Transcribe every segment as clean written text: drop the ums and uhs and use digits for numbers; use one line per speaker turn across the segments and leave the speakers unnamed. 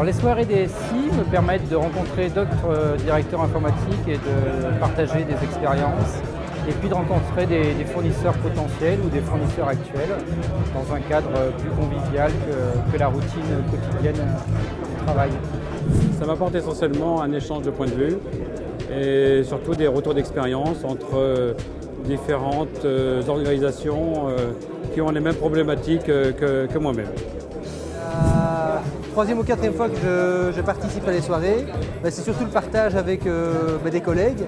Alors, les soirées DSI me permettent de rencontrer d'autres directeurs informatiques et de partager des expériences et puis de rencontrer des fournisseurs potentiels ou des fournisseurs actuels dans un cadre plus convivial que la routine quotidienne du travail.
Ça m'apporte essentiellement un échange de points de vue et surtout des retours d'expérience entre différentes organisations qui ont les mêmes problématiques que moi-même.
Troisième ou quatrième fois que je participe à les soirées, c'est surtout le partage avec des collègues,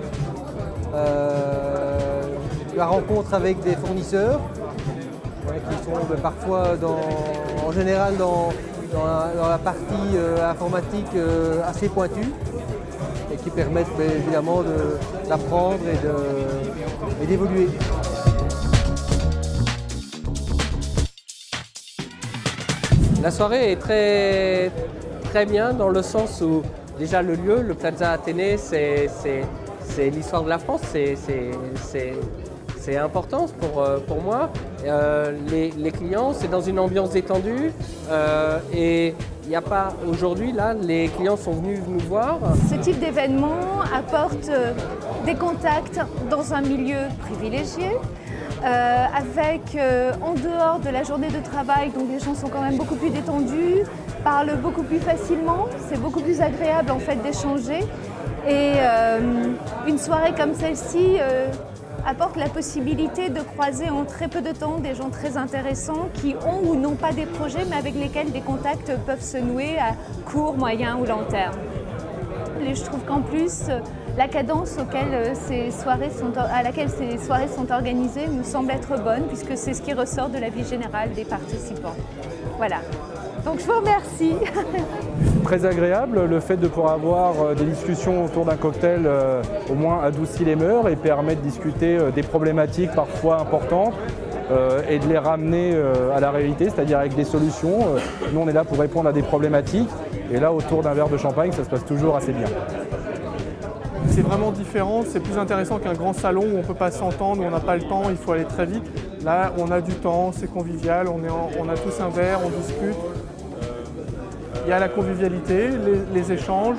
la rencontre avec des fournisseurs qui sont parfois en général dans la partie informatique assez pointue et qui permettent évidemment d'apprendre et d'évoluer.
La soirée est très bien dans le sens où déjà le lieu, le Plaza Athénée, c'est l'histoire de la France, c'est important pour moi. Les clients, c'est dans une ambiance détendue et il n'y a pas aujourd'hui, là, les clients sont venus nous voir.
Ce type d'événement apporte des contacts dans un milieu privilégié. Avec en dehors de la journée de travail, donc les gens sont quand même beaucoup plus détendus, parlent beaucoup plus facilement, c'est beaucoup plus agréable en fait d'échanger. Et une soirée comme celle-ci apporte la possibilité de croiser en très peu de temps des gens très intéressants qui ont ou n'ont pas des projets mais avec lesquels des contacts peuvent se nouer à court, moyen ou long terme. Et je trouve qu'en plus, la cadence à laquelle ces soirées sont organisées me semble être bonne puisque c'est ce qui ressort de la vie générale des participants. Voilà. Donc je vous remercie.
Très agréable, le fait de pouvoir avoir des discussions autour d'un cocktail au moins adoucit les mœurs et permet de discuter des problématiques parfois importantes et de les ramener à la réalité, c'est-à-dire avec des solutions. Nous on est là pour répondre à des problématiques et là autour d'un verre de champagne ça se passe toujours assez bien.
C'est vraiment différent, c'est plus intéressant qu'un grand salon où on ne peut pas s'entendre, où on n'a pas le temps, il faut aller très vite. Là, on a du temps, c'est convivial, on a tous un verre, on discute. Il y a la convivialité, les échanges,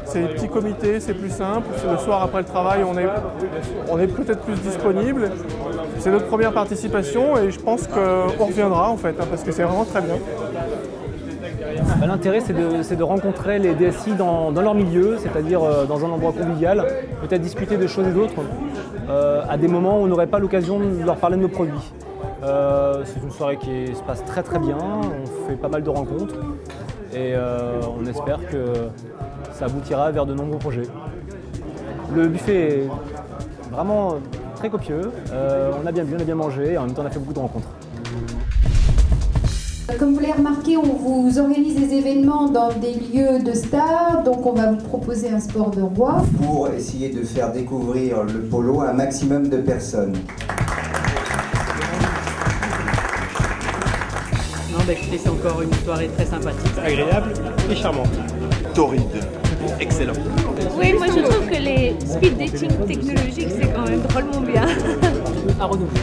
c'est des petits comités, c'est plus simple. Le soir après le travail, on est peut-être plus disponible. C'est notre première participation et je pense qu'on reviendra en fait, parce que c'est vraiment très bien.
L'intérêt, c'est de rencontrer les DSI dans leur milieu, c'est-à-dire dans un endroit convivial, peut-être discuter de choses et d'autres, à des moments où on n'aurait pas l'occasion de leur parler de nos produits. C'est une soirée qui se passe très très bien, on fait pas mal de rencontres et on espère que ça aboutira vers de nombreux projets. Le buffet est vraiment très copieux, on a bien bu, on a bien mangé et en même temps on a fait beaucoup de rencontres.
Comme vous l'avez remarqué, on vous organise des événements dans des lieux de stars, donc on va vous proposer un sport de roi.
Pour essayer de faire découvrir le polo à un maximum de personnes.
Non, écoutez, c'est encore une soirée très sympathique.
Agréable et charmante. Torride. Excellent.
Oui, moi je trouve que les speed dating technologiques, c'est quand même drôlement bien.
À renouveler.